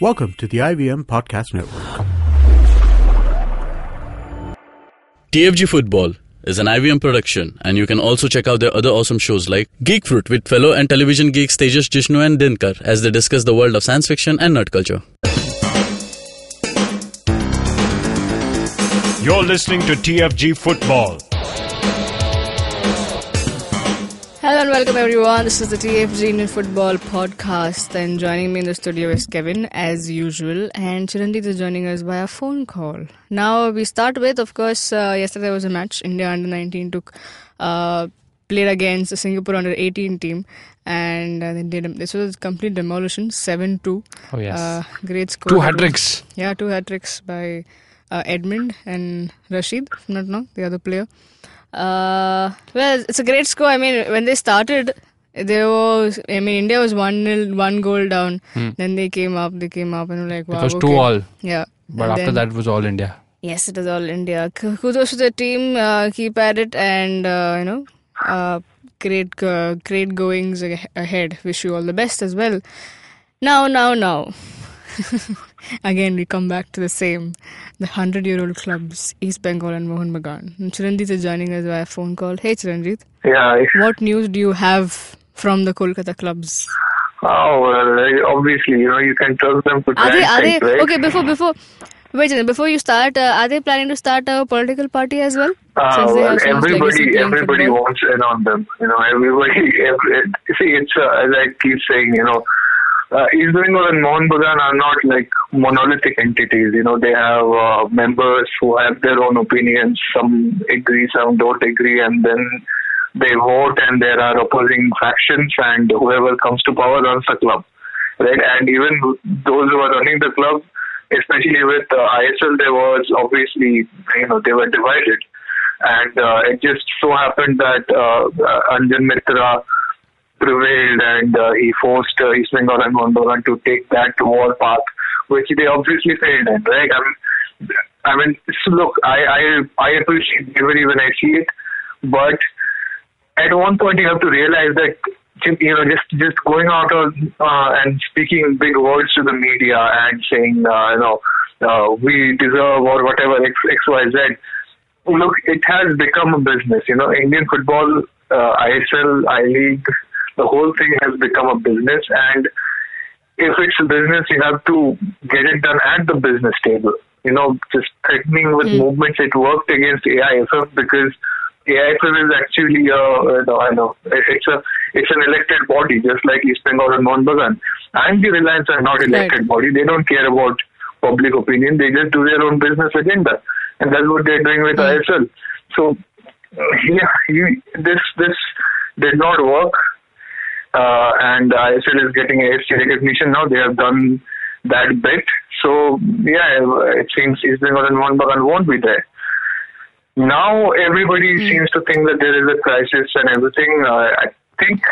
Welcome to the IVM Podcast Network. TFG Football is an IVM production, and you can also check out their other awesome shows like Geek Fruit with fellow and television geeks Tejas, Jishnu and Dinkar as they discuss the world of science fiction and nerd culture. You're listening to TFG Football. Hello and welcome everyone. This is the TFG Indian Football Podcast, and joining me in the studio is Kevin as usual, and Chiranjit is joining us via phone call. Now we start with, of course, yesterday was a match. India under-19 played against the Singapore under-18 team, and this was a complete demolition, 7-2. Oh yes. Great score. Two hat-tricks. Yeah, two hat-tricks by Edmund and Rashid, if not wrong, the other player. Well, it's a great score. I mean, when they started, India was 1-0, 1 goal down. Then they came up and were like, wow. It was 2-2. Yeah. But after that, it was all India. Yes, it was all India. Kudos to the team. Keep at it, and great goings ahead. Wish you all the best as well. Now. Again, we come back to the 100-year-old clubs, East Bengal and Mohun Bagan. And Chiranjit is joining us via phone call. Hey, Chiranjit. Yeah. What news do you have from the Kolkata clubs? Oh, well, obviously, you can trust them to are they, right? Okay, before you start, are they planning to start a political party as well? Everybody wants in on them. It's as I keep saying, East Bengal and Mohun Bagan are not like monolithic entities. They have members who have their own opinions. Some agree, some don't agree, and then they vote, and there are opposing factions, and whoever comes to power runs the club, right? And even those who are running the club, especially with ISL, there was obviously, they were divided, and it just so happened that Anjan Mitra prevailed, and he forced East Bengal and Mohun Bagan to take that war path, which they obviously failed in, right? So look, I appreciate bravery when I see it, but at one point you have to realize that just going out and speaking big words to the media and saying we deserve or whatever XYZ. Look, it has become a business. Indian football, ISL, I-League, the whole thing has become a business, and if it's a business, you have to get it done at the business table. Just threatening with movements, it worked against AIFF because AIFF is actually it's an elected body, just like East Bengal and Mohun Bagan. And the Reliance are not elected body. They don't care about public opinion. They just do their own business agenda, and that's what they're doing with ISL. So, this did not work. And ISL is getting AFC recognition now. They have done that bit. So, it seems East Bengal and Mohun Bagan won't be there. Now, everybody seems to think that there is a crisis and everything. I think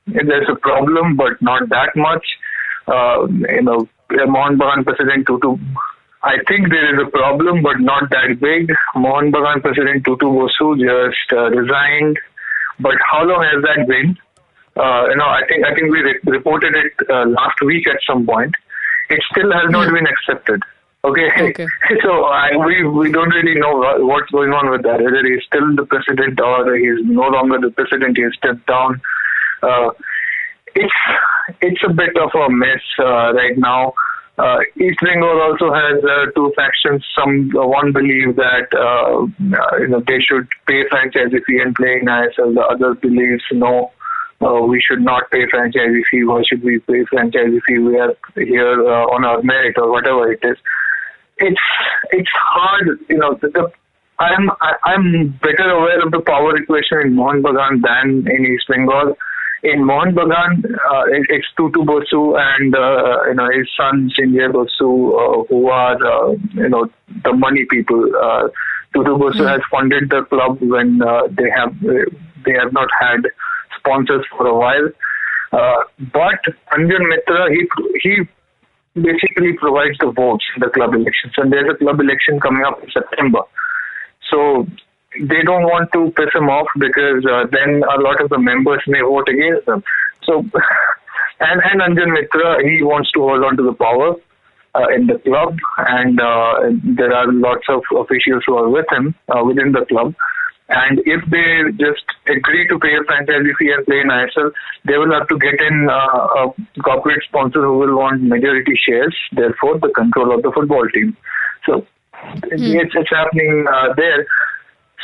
there's a problem, but not that much. Mohun Bagan President Tutu, I think there is a problem, but not that big. Mohun Bagan President Tutu Bosu just resigned. But how long has that been? I think we reported it last week at some point. It still has not been accepted. Okay. So we don't really know what's going on with that. Whether he's still the president or he's no longer the president, he has stepped down. It's a bit of a mess right now. East Bengal also has two factions. One believes that they should pay franchise fee and play in ISL. The other believes no. We should not pay franchise fee. Why should we pay franchise fee? We are here on our merit or whatever it is. It's hard. I'm better aware of the power equation in Mohun Bagan than in East Bengal. In Mohun Bagan, it's Tutu Bosu and his son Sinjay Bosu, who are the money people. Tutu Bosu has funded the club when they have not had sponsors for a while. But Anjan Mitra, he basically provides the votes in the club elections, and there's a club election coming up in September. So they don't want to piss him off because then a lot of the members may vote against them. So, and Anjan Mitra, he wants to hold on to the power. in the club, and there are lots of officials who are with him within the club. And if they just agree to pay a franchise fee and play in ISL, they will have to get in a corporate sponsor who will want majority shares, therefore the control of the football team. So it's happening there.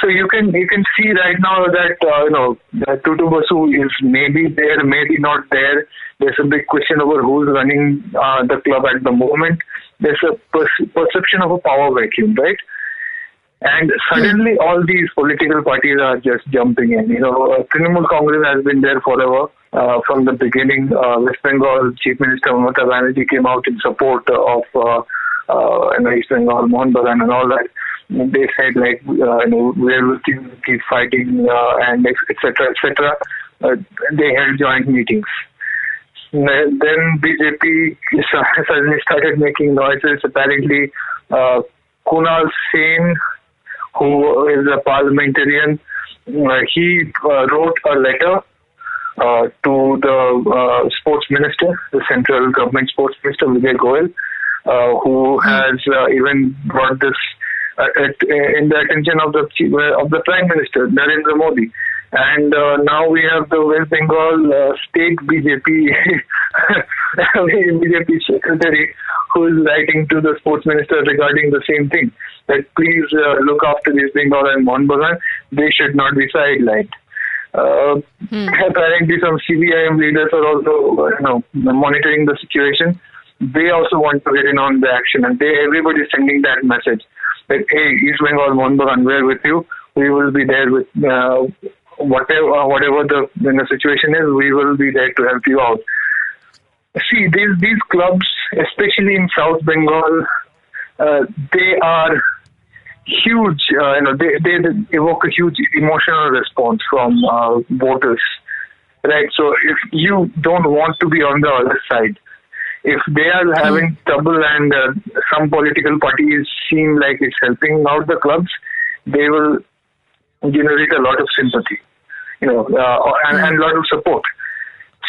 So you can see right now that Tutu Basu is maybe there, maybe not there. There's a big question over who's running the club at the moment. There's a perception of a power vacuum, right? And suddenly all these political parties are just jumping in. Trinamool Congress has been there forever. From the beginning, West Bengal Chief Minister Mamata Banerjee came out in support of East Bengal, Mohun Bagan and all that. They said we'll keep fighting and etc. etc. They held joint meetings. Then BJP suddenly started making noises. Apparently, Kunal Sen, who is a parliamentarian, he wrote a letter to the sports minister, the central government sports minister, Vijay Goyal, who has even brought this in the attention of the Prime Minister, Narendra Modi. And now we have the West Bengal state BJP secretary who is writing to the sports minister regarding the same thing, that please look after East Bengal and Mohun Bagan. They should not be sidelined. Apparently some CBIM leaders are also monitoring the situation. They also want to get in on the action, and everybody is sending that message that, hey, East Bengal, Mohun Bagan, we're with you. We will be there with whatever the situation is. We will be there to help you out. See, these clubs, especially in South Bengal, they are huge. They evoke a huge emotional response from voters, right? So if you don't want to be on the other side, if they are having trouble and some political parties seem like it's helping out the clubs, they will generate a lot of sympathy, and a lot of support.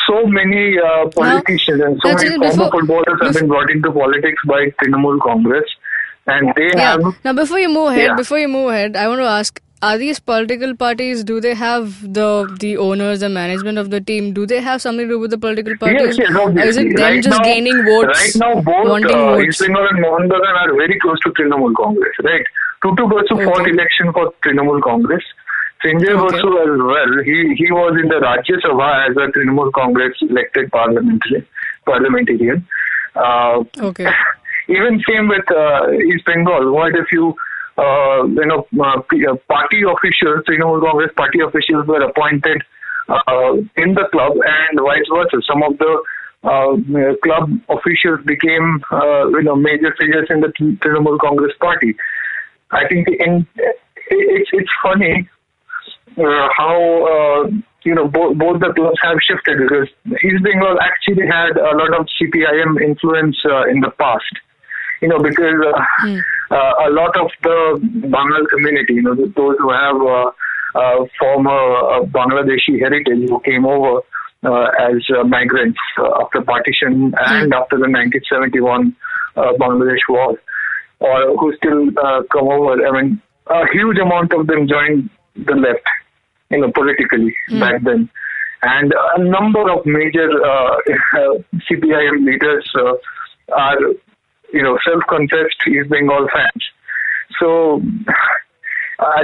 So many politicians and so many former footballers have been brought into politics by Trinamool Congress, and they have. Now, before you move ahead, I want to ask: are these political parties? Do they have the owners, the management of the team? Do they have something to do with the political parties? Yes, obviously. Or is it them just gaining votes? Right now, both East Bengal and Mohun Bagan are very close to Trinamool Congress, right? Tutu Basu fought election for Trinamool Congress. Sanjay Basu as well. He was in the Rajya Sabha as a Trinamool Congress elected parliamentarian. Even same with East Bengal. What if you party officials, Trinamool Congress party officials were appointed in the club, and vice versa. Some of the club officials became major figures in the Trinamool Congress party. I think it's funny how both the clubs have shifted, because East Bengal actually had a lot of CPIM influence in the past. Because a lot of the Bengal community, those who have former Bangladeshi heritage who came over as migrants after partition and after the 1971 Bangladesh war, or who still come over. I mean, a huge amount of them joined the left, politically back then. And a number of major CPIM leaders are self-confessed East Bengal fans. So I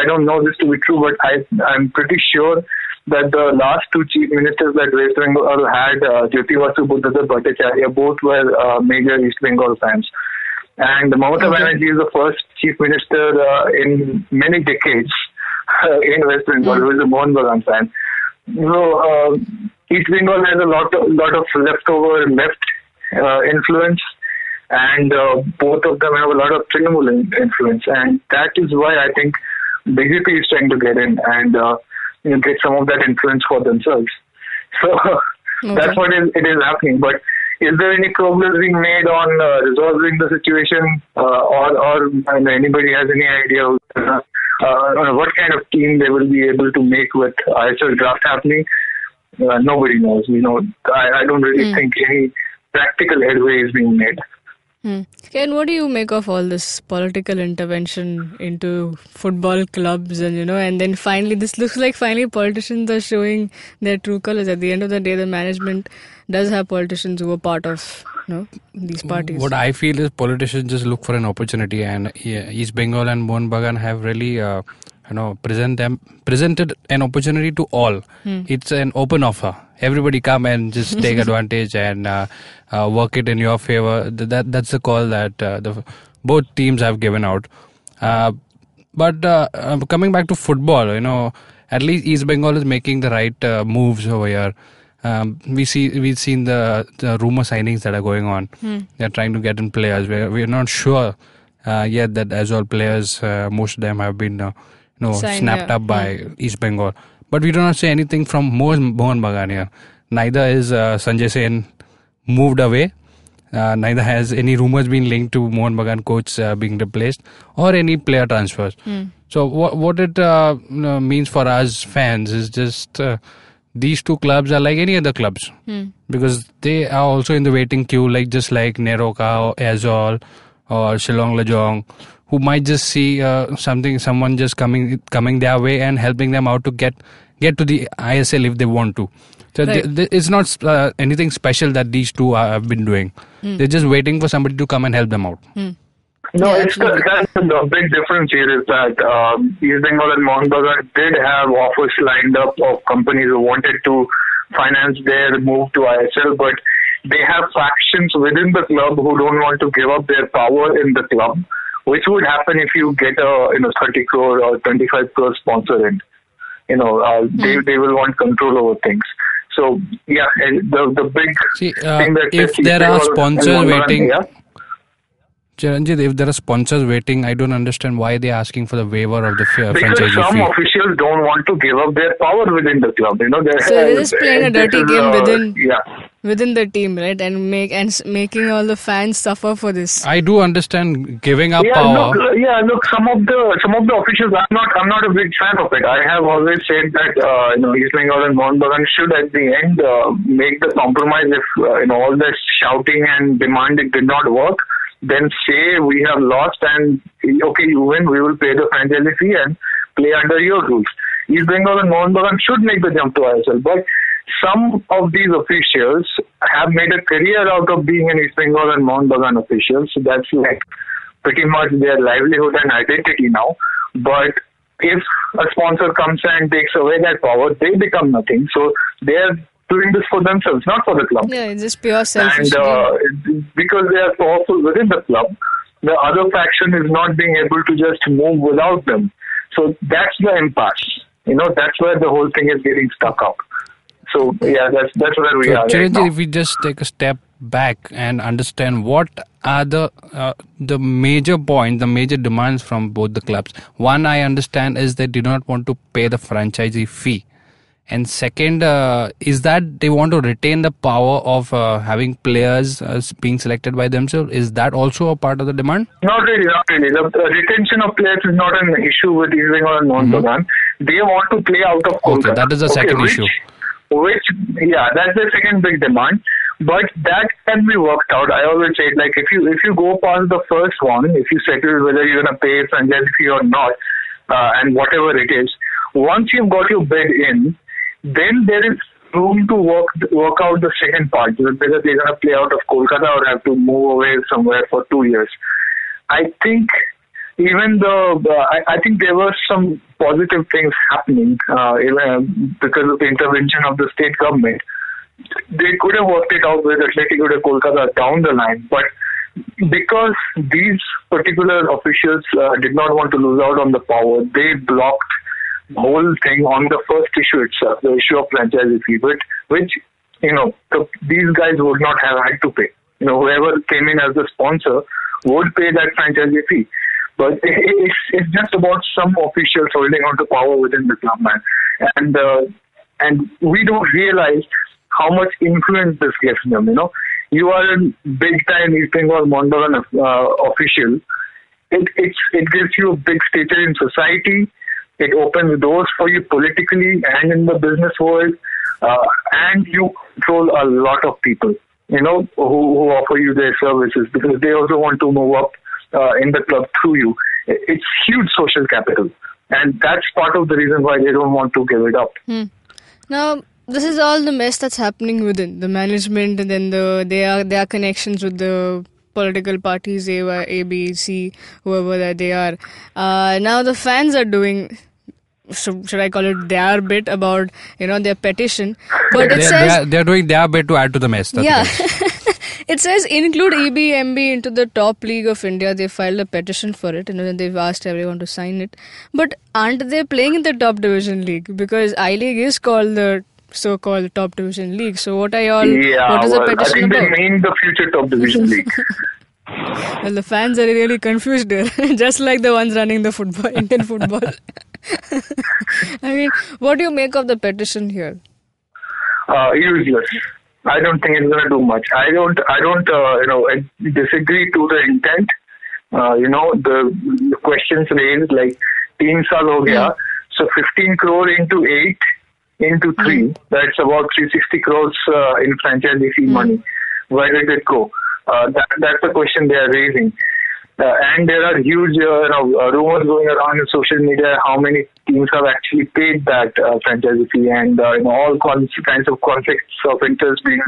don't know this to be true, but I'm pretty sure that the last two chief ministers that West Bengal had, Jyoti Basu Buddhadeb Bhattacharya, both were major East Bengal fans. And Mamata Banerjee is the first chief minister in many decades in West Bengal who is a Mohun Bagan fan. So East Bengal has a lot of leftover left influence, and both of them have a lot of Trinamool influence, and that is why I think BJP is trying to get in and get some of that influence for themselves. So that's what it is happening. But is there any progress being made on resolving the situation, or anybody has any idea what kind of team they will be able to make with ISL draft happening? Nobody knows. I don't really think any practical headway is being made. Ken, what do you make of all this political intervention into football clubs and then finally this looks like politicians are showing their true colors. At the end of the day, the management does have politicians who are part of these parties. What I feel is politicians just look for an opportunity, and East Bengal and Mohun Bagan have really presented an opportunity to all. It's an open offer. Everybody come and just take advantage and work it in your favor. That's the call that both teams have given out. But coming back to football, at least East Bengal is making the right moves over here. We've seen the rumor signings that are going on. They're trying to get in players. We're not sure yet that as all players, most of them have been snapped up by East Bengal. But we do not say anything from Mohun Bagan here. Neither is Sanjay Sen moved away. Neither has any rumors been linked to Mohun Bagan coach being replaced or any player transfers. So what it means for us fans is just these two clubs are like any other clubs because they are also in the waiting queue, just like Neroka or Azol or Shillong Lajong, who might just see someone just coming their way and helping them out to get to the ISL if they want to. So it's not anything special that these two have been doing. They're just waiting for somebody to come and help them out. No, that's the big difference here is that East Bengal and Mohun Bagan did have offers lined up of companies who wanted to finance their move to ISL, but they have factions within the club who don't want to give up their power in the club, which would happen if you get a 30 crore or 25 crore sponsor in. They will want control over things. So yeah, the big thing that if there are sponsors waiting. Chiranjit, if there are sponsors waiting, I don't understand why they're asking for the waiver of the franchise fee. Because some officials don't want to give up their power within the club. So they're just playing a dirty game within the team, right? And making all the fans suffer for this. I do understand giving up power. Look, some of the officials, I'm not a big fan of it. I have always said that East Bengal and Mohun Bagan should at the end make the compromise if all this shouting and demanding did not work. Then say we have lost and okay, you win, we will pay the franchise fee and play under your rules. East Bengal and Mohun Bagan should make the jump to ISL, but some of these officials have made a career out of being an East Bengal and Mohun Bagan officials. So that's like pretty much their livelihood and identity now. But if a sponsor comes and takes away that power, they become nothing. So they're doing this for themselves, not for the club. Yeah, it's just pure selfish. And because they are powerful within the club, the other faction is not being able to just move without them. So that's the impasse. That's where the whole thing is getting stuck up. So yeah, that's where we are. Chiranjit, right now. if we just take a step back and understand what are the major points, the major demands from both the clubs. One, I understand, is they do not want to pay the franchisee fee. And second, is that they want to retain the power of having players being selected by themselves? Is that also a part of the demand? Not really. The retention of players is not an issue with East Bengal and Mohun Bagan. They want to play out of Kolkata. Okay, that is the second issue. That's the second big demand. But that can be worked out. I always say, if you go past the first one, if you settle whether you're gonna pay franchise fee or not, and whatever it is, once you've got your bid in, then there is room to work out the second part, whether they're going to play out of Kolkata or have to move away somewhere for 2 years. I think even I think there were some positive things happening because of the intervention of the state government. They could have worked it out with Atletico de Kolkata down the line, but because these particular officials did not want to lose out on the power, they blocked the whole thing on the first issue itself, the issue of franchise fee, which these guys would not have had to pay. Whoever came in as the sponsor would pay that franchise fee. But it's just about some officials holding on to power within the club, man. And we don't realize how much influence this gives them. You are a big time East Bengal Mohun Bagan official. It gives you a big stature in society. It opens doors for you politically and in the business world, and you control a lot of people. who offer you their services, because they also want to move up in the club through you. It's huge social capital, and that's part of the reason why they don't want to give it up. Now, this is all the mess that's happening within the management, and then their connections with the political parties, A, B, C, whoever that they are. Now the fans are doing, should I call it their bit about their petition, but it says they're doing their bit to add to the mess. It says include EBMB into the top league of India. They filed a petition for it, and they've asked everyone to sign it. But aren't they playing in the top division league? Because I-League is called the so-called top division league. So what is the petition about? I think they mean the future top division league. Well, the fans are really confused here, just like the ones running the Indian football. I mean, what do you make of the petition here? Useless. I don't think it's going to do much. I don't disagree to the intent. The questions raised, like 3 saal ho gaya, so 15 crore into 8 into 3, that's about 360 crores in franchisee fee money. Where did it go? That's the question they are raising. And there are huge rumors going around in social media how many teams have actually paid that franchise fee, and all kinds of conflicts of interest being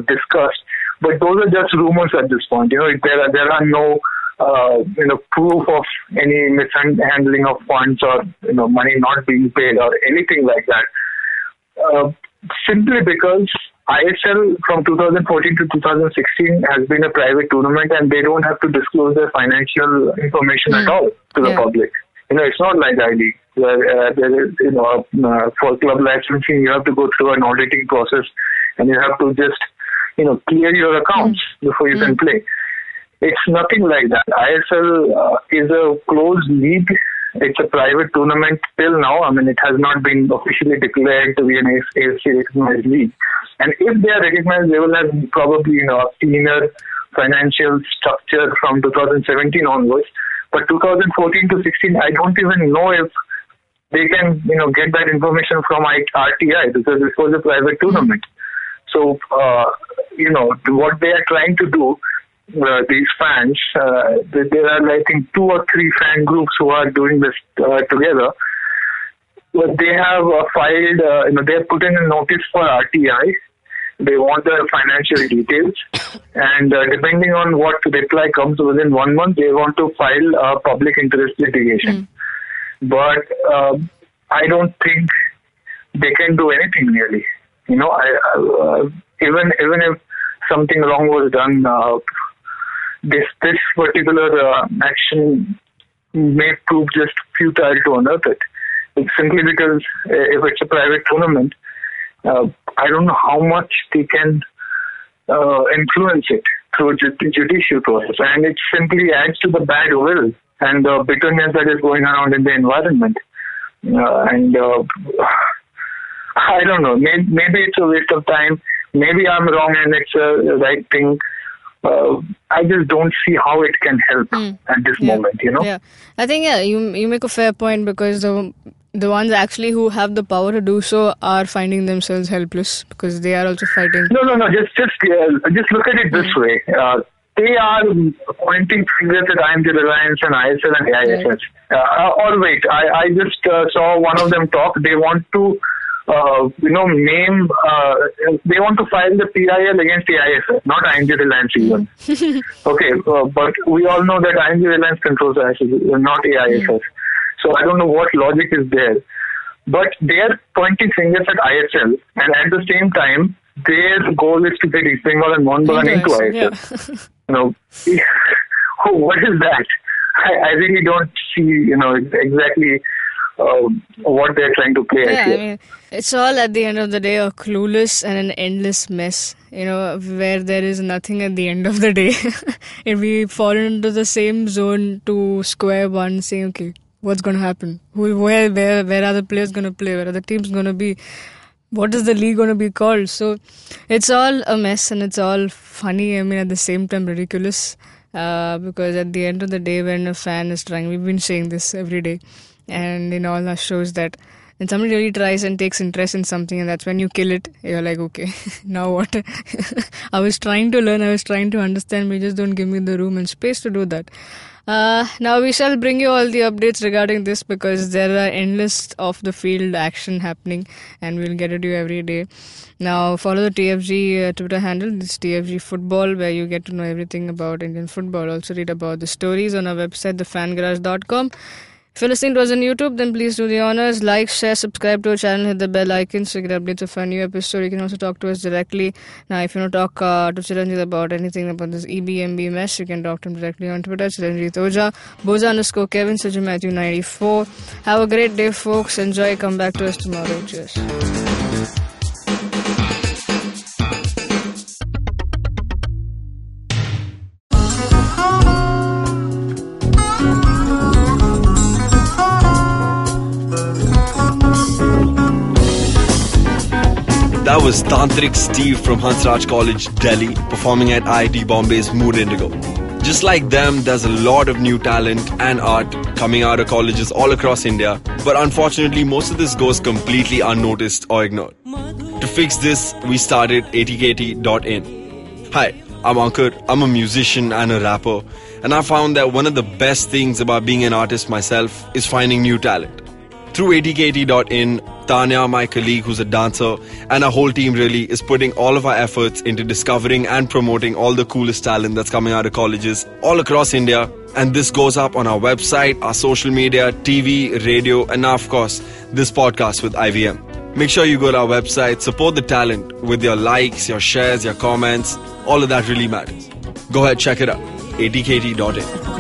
discussed. But those are just rumors at this point. There are no proof of any mishandling of funds or money not being paid or anything like that. Simply because ISL from 2014 to 2016 has been a private tournament, and they don't have to disclose their financial information at all to the public. It's not like I-League, where there is, for club licensing, you have to go through an auditing process, and you have to just, clear your accounts before you can play. It's nothing like that. ISL is a closed league. It's a private tournament till now. I mean, it has not been officially declared to be an AFC recognized league. And if they are recognized, they will have probably a cleaner financial structure from 2017 onwards. But 2014 to 16, I don't even know if they can get that information from RTI, because this was a private tournament. So what they are trying to do, these fans, there are I think 2 or 3 fan groups who are doing this together. But they have filed, they have put in a notice for RTI. They want the financial details, and depending on what reply comes within 1 month, they want to file a public interest litigation. But I don't think they can do anything really. Even if something wrong was done, this particular action may prove just futile to unearth it. It's simply because if it's a private tournament, I don't know how much they can influence it through judicial process, and it simply adds to the bad will and the bitterness that is going around in the environment. I don't know. Maybe it's a waste of time. Maybe I'm wrong and it's a right thing. I just don't see how it can help at this moment, Yeah, I think you make a fair point, because the ones actually who have the power to do so are finding themselves helpless because they are also fighting. No. Just look at it this way. They are pointing fingers at IMG Reliance and ISL and AIFF. Or wait, I just saw one of them talk. They want to name, they want to file the PIL against the AIFF, not IMG Reliance even. Okay, but we all know that IMG Reliance controls ISL, not AIFF. So I don't know what logic is there. But they are pointing fingers at ISL, and at the same time, their goal is to get East Bengal and Mohun Bagan into ISL. What is that? I really don't see, exactly what they're trying to play at here. I mean, it's all at the end of the day a clueless and an endless mess, where there is nothing at the end of the day. If we fall into the same zone to square one, saying, okay, what's going to happen? Where are the players going to play? Where are the teams going to be? What is the league going to be called? So it's all a mess, and it's all funny. I mean, at the same time, ridiculous. Because at the end of the day, when a fan is trying, we've been saying this every day, and in all our shows, that and somebody really tries and takes interest in something, and that's when you kill it. You're like, okay, now what? I was trying to learn, I was trying to understand, but you just don't give me the room and space to do that. Now we shall bring you all the updates regarding this, because there are endless off the field action happening, and we'll get it to you every day. Now follow the TFG Twitter handle, this TFG Football, where you get to know everything about Indian football. Also read about the stories on our website, thefangarage.com. If you're listening to us on YouTube, then please do the honors. Like, share, subscribe to our channel, hit the bell icon so you get updates of our new episode. You can also talk to us directly. Now, if you want to talk to Chiranjit about anything about this EBMB mess, you can talk to him directly on Twitter, Chiranjit Oja, Boza_Kevin, Suju Matthew 94. Have a great day, folks. Enjoy. Come back to us tomorrow. Cheers. That was Tantrik Steve from Hansraj College, Delhi, performing at IIT Bombay's Mood Indigo. Just like them, there's a lot of new talent and art coming out of colleges all across India, but unfortunately most of this goes completely unnoticed or ignored. To fix this, we started atkt.in. Hi, I'm Ankur, I'm a musician and a rapper, and I found that one of the best things about being an artist myself is finding new talent. Through atkt.in, Tanya, my colleague who's a dancer, and our whole team really is putting all of our efforts into discovering and promoting all the coolest talent that's coming out of colleges all across India. And this goes up on our website, our social media, TV, radio, and now, of course, this podcast with IVM. Make sure you go to our website, support the talent with your likes, your shares, your comments. All of that really matters. Go ahead, check it out. atkt.in.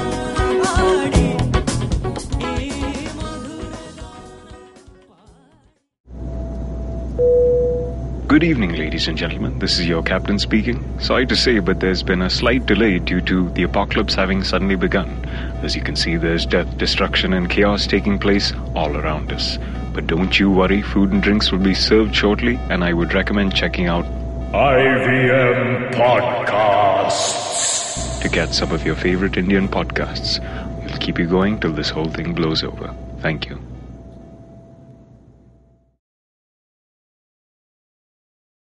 Good evening, ladies and gentlemen. This is your captain speaking. Sorry to say, but there's been a slight delay due to the apocalypse having suddenly begun. As you can see, there's death, destruction, and chaos taking place all around us. But don't you worry, food and drinks will be served shortly, and I would recommend checking out IVM Podcasts to get some of your favorite Indian podcasts. We'll keep you going till this whole thing blows over. Thank you.